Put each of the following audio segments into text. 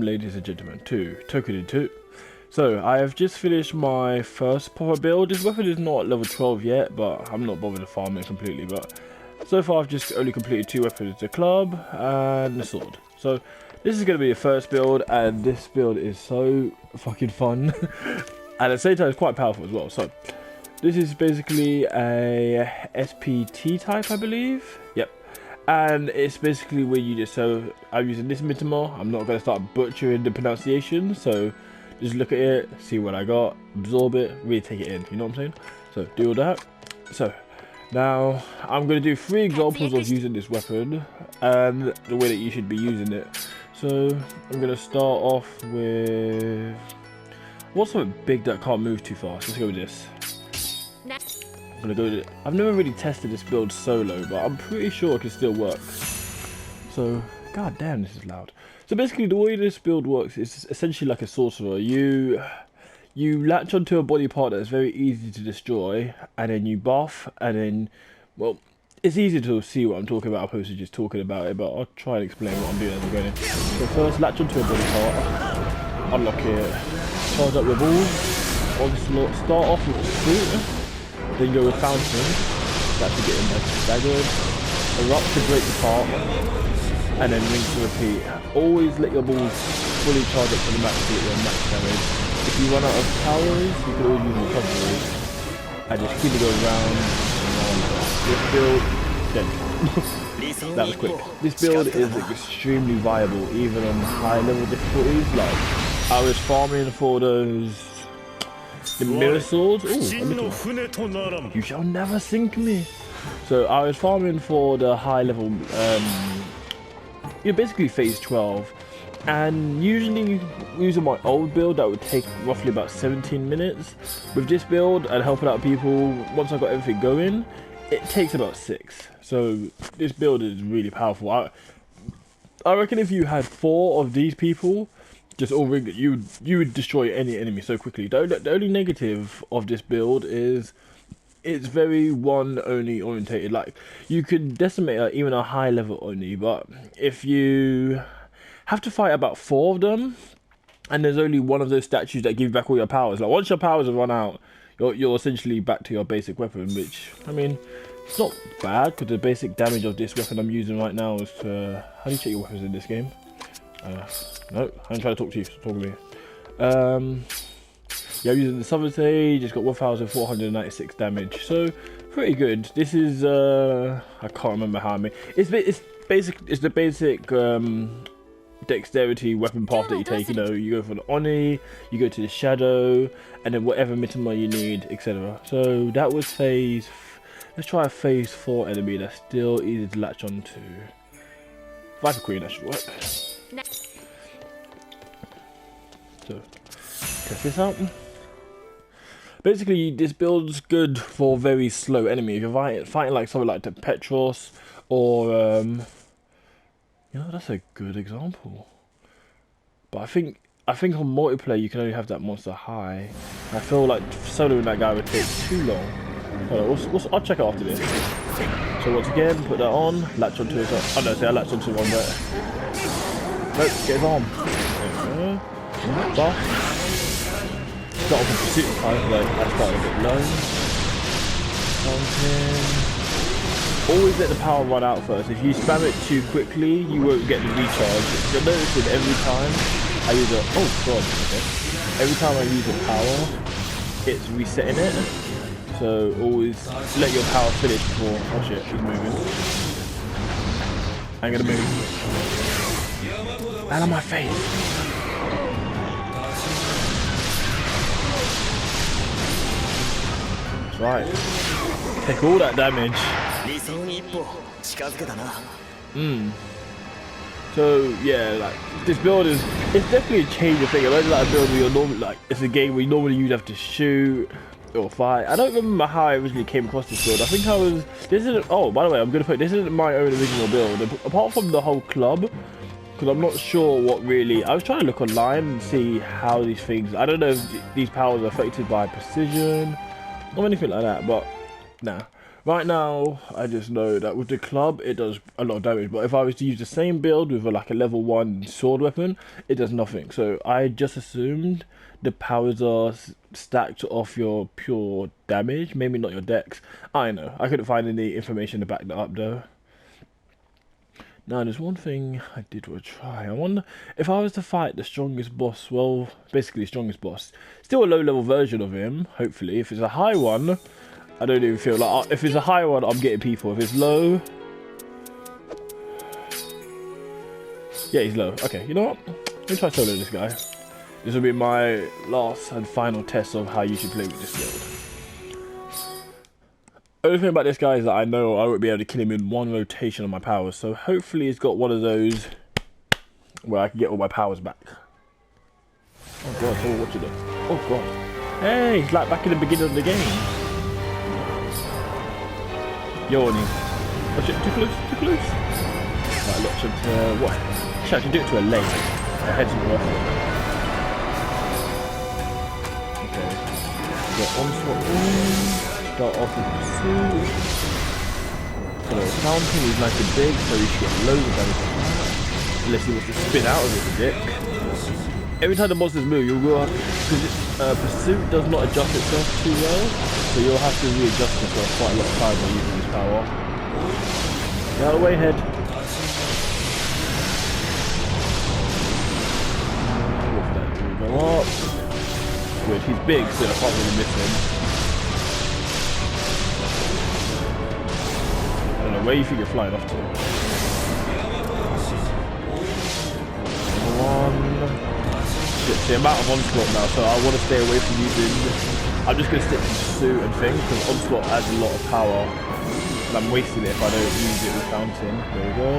Ladies and gentlemen, to Toukiden 2. So, I have just finished my first proper build. This weapon is not level 12 yet, but I'm not bothered to farm it completely. But so far, I've just only completed 2 weapons, the club and the sword. So, this is going to be the first build, and this build is so fucking fun. And at the same time, it's quite powerful as well. So, this is basically a SPT type, I believe. Yep. And it's basically where you just, so I'm using this Mitamor. I'm not going to start butchering the pronunciation, so just look at it, see what I got, absorb it, really take it in, you know what I'm saying? So do all that. So now I'm going to do 3 examples of using this weapon and the way that you should be using it. So I'm going to start off with, what's something big that can't move too fast? Let's go with this. I'm gonna go to, I've never really tested this build solo, but I'm pretty sure it can still work. So, god damn, this is loud. So basically, the way this build works is essentially like a sorcerer. You latch onto a body part that is very easy to destroy, and then you buff, and then, well, it's easy to see what I'm talking about opposed to just talking about it, but I'll try and explain what I'm doing as I'm going in. So first, latch onto a body part, unlock it, charge up your balls, onslaught, start off with the fruit. Then go with Fountain, that's to get him staggered, Erupt to break the part, and then Ring to repeat. Always let your balls fully charge up to the max to get your max damage. If you run out of powers, you can always use recovery. And just keep it going round and round. This build, dead. That was quick. This build is extremely viable, even on high level difficulties. Like, I was farming for those the mirror swords. Ooh, you shall never sink me. So I was farming for the high level, basically phase 12, and usually using my old build that would take roughly about 17 minutes. With this build and helping out people, once I got everything going, it takes about 6. So this build is really powerful. I reckon if you had 4 of these people, just all ring it, you would destroy any enemy so quickly. The only negative of this build is it's very one only orientated. Like, you can decimate even a high level only, but if you have to fight about 4 of them, and there's only one of those statues that give back all your powers. Like, once your powers have run out, you're essentially back to your basic weapon, which, I mean, it's not bad, because the basic damage of this weapon I'm using right now is to, how do you check your weapons in this game? No, I'm trying to talk to you, so talk to me. Yeah, I'm using the Southern Sage, it's got 1496 damage, so pretty good. This is, I can't remember how many. It's the basic dexterity weapon path that you take, you know, you go for the Oni, you go to the Shadow, and then whatever Mitamor you need, etc. So that was phase, let's try a phase 4 enemy that's still easy to latch onto. Viper Queen, that should work. So, test this out. Basically, this build's good for very slow enemy. If you're fighting like something like the Petros, or you know, that's a good example. But I think on multiplayer you can only have that monster high. I feel like soloing that guy would take too long. Hold on, I'll check it after this. So once again, put that on, latch onto his arm. Oh no, see, I latched onto one there. Nope, get his arm. Buff. Start off with pursuit time, like I started a bit low. Always let the power run out first. If you spam it too quickly, you won't get the recharge. You'll notice that every time I use a, oh god, okay. Every time I use a power, it's resetting it. So always let your power finish before, oh shit, he's moving. I'm gonna move. Out of my face. That's right. Take all that damage. So yeah, like this build is, it's definitely a change of thing. Imagine like a build where you're normally, like, it's a game where normally you'd have to shoot or fight. I don't remember how I originally came across this build. I think I was, this isn't, oh by the way, I'm gonna put, this isn't my own original build apart from the whole club, because I'm not sure what really, I was trying to look online and see how these things, I don't know if these powers are affected by precision or anything like that, but nah. Right now, I just know that with the club, it does a lot of damage. But if I was to use the same build with like a level 1 sword weapon, it does nothing. So I just assumed the powers are stacked off your pure damage, maybe not your dex. I know. I couldn't find any information to back that up though. Now, there's one thing I did want to try. I wonder if I was to fight the strongest boss, well, basically the strongest boss, still a low-level version of him, hopefully. If it's a high one, I don't even feel like... if it's a high one, I'm getting people. If it's low... Yeah, he's low. Okay, you know what? Let me try solo this guy. This will be my last and final test of how you should play with this build. Only thing about this guy is that I know I won't be able to kill him in one rotation of my powers, so hopefully he's got one of those where I can get all my powers back. Oh god, so what you do? Oh god. Hey, he's like back in the beginning of the game. Yo, on him. Oh shit, too close, too close. Right, let's jump to what? Actually, I can do it to a leg. A head's not worth it. Okay. Got onslaught. Start off with pursuit. So the fountain is nice and big, so you should get loads of damage. Unless he wants to spin out of it a dick. Every time the monsters move, you'll go up, because pursuit does not adjust itself too well, so you'll have to readjust yourself quite a lot of time by using this power. Get out of the way, head. What's that? Go up. Good, he's big, so I can't really miss him. I don't know, where you think you're flying off to? One. Shit, see, I'm out of onslaught now, so I want to stay away from using... I'm just going to stick to pursuit and things, because onslaught adds a lot of power. And I'm wasting it if I don't use it with fountain. There we go.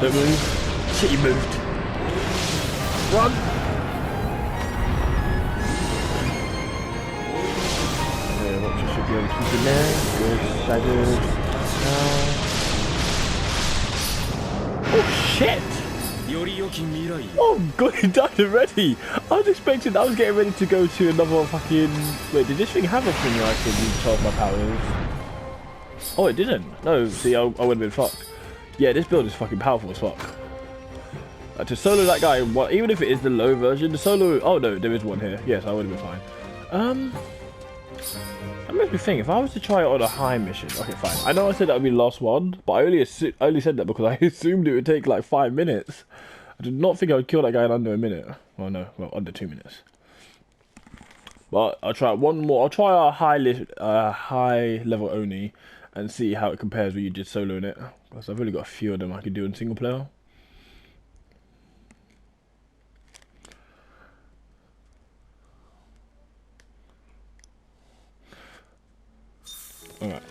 Don't move. Shit, you moved. Run! Okay, watch, you should be able to keep in there. Good, staggered. Oh shit! Oh god, he died already! I was expecting, I was getting ready to go to another fucking... Wait, did this thing have a thing where I could recharge my powers? Oh, it didn't. No, see, I would have been fucked. Yeah, this build is fucking powerful as fuck. To solo that guy, even if it is the low version, the solo... Oh no, there is one here. Yes, I would have been fine. That makes me think, if I was to try it on a high mission... Okay, fine. I know I said that would be the last one, but I only said that because I assumed it would take like 5 minutes. I did not think I would kill that guy in under a minute. Well, no. Well, under 2 minutes. But I'll try one more. I'll try a high level Oni and see how it compares when you did soloing it. Because I've only got a few of them I can do in single player. Alright.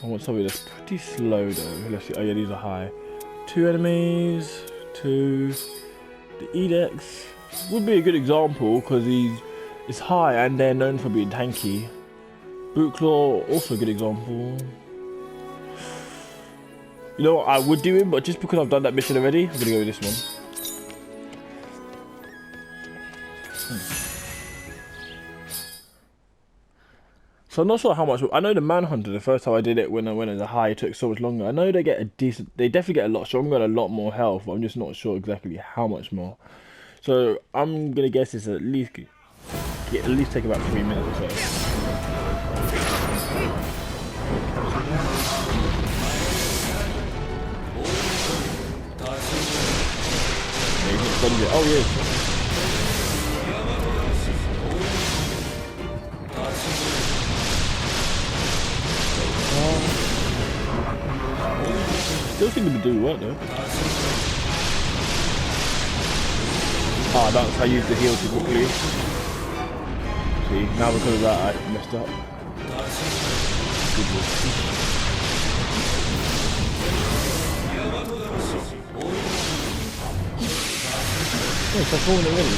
I want something that's pretty slow though. Let's see. Oh yeah, these are high. 2 enemies. 2. The Edex would be a good example because it's high and they're known for being tanky. Bootclaw, also a good example. You know what, I would do him, but just because I've done that mission already, I'm gonna go with this one. So I'm not sure how much. I know the Manhunter, the first time I did it when I went as a high, it took so much longer. I know they get a decent, they definitely get a lot stronger and a lot more health, but I'm just not sure exactly how much more. So I'm gonna guess it's at least take about 3 minutes or so. Oh yeah. Still seem to be doing work though. Ah, that's how I use the heal too quickly. See, now because of that I messed up. Yeah, it's falling already.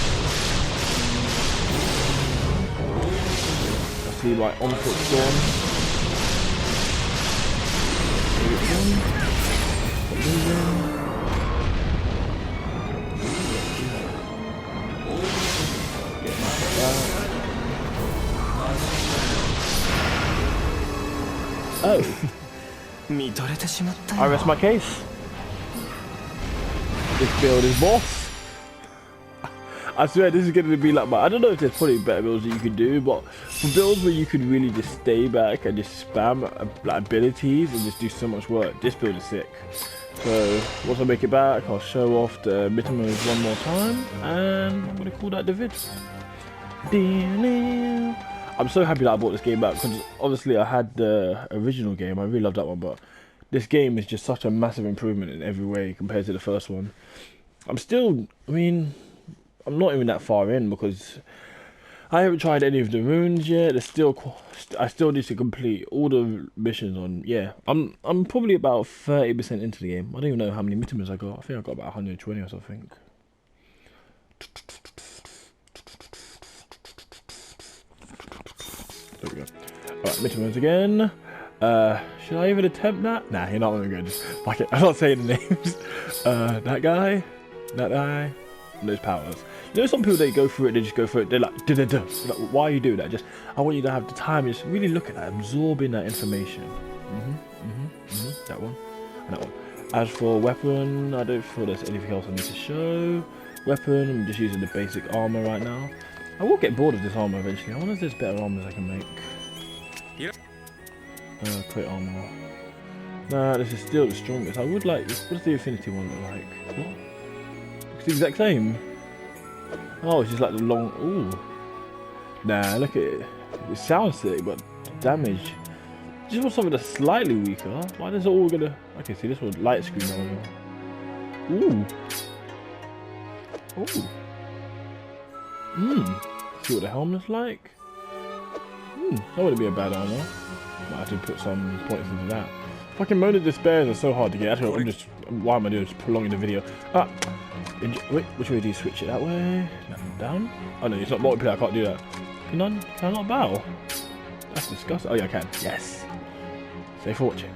I see my onslaught storm. So, I rest my case. This build is boss. I swear this is going to be like I don't know if there's probably better builds that you could do, but for builds where you could really just stay back and just spam abilities and just do so much work, this build is sick. So once I make it back, I'll show off the Mitimos one more time, and I'm going to call that the vid. I'm so happy that I bought this game back, because obviously I had the original game, I really loved that one, but this game is just such a massive improvement in every way compared to the first one. I'm not even that far in because I haven't tried any of the runes yet. I still need to complete all the missions on. Yeah, I'm probably about 30% into the game. I don't even know how many Mitimos I got. I think I got about 120 or something. There we go. Alright, Mitimos again. Should I even attempt that? Nah, you're not even good. Fuck it. I'm not saying the names. That guy, and those powers. You know, some people, they go through it, they just go through it, they're like, duh, duh, duh. Like, why are you doing that? I want you to have the time, just really look at that, absorbing that information. That one, and that one. As for weapon, I don't feel there's anything else I need to show. Weapon, I'm just using the basic armor right now. I will get bored of this armor eventually. I wonder if there's better armors I can make. Create armor. Nah, this is still the strongest. I would like, what does the affinity one look like? What? It's the exact same. Oh, it's just like the long. Ooh. Nah, look at it. It sounds sick, but damage. Just want something that's slightly weaker. Why does it all gonna? Okay, see this one light screen armor. Ooh. Ooh. See what the helmet's like. That wouldn't be a bad armor. Might have to put some points into that. Fucking Mode of Despair is so hard to get. Actually, why am I doing? Just prolonging the video. Wait, which way do you switch it? That way? Down? Oh no, it's not multiplayer. I can't do that. Can I not bow? That's disgusting. Oh yeah, I can. Yes. Safe for watching.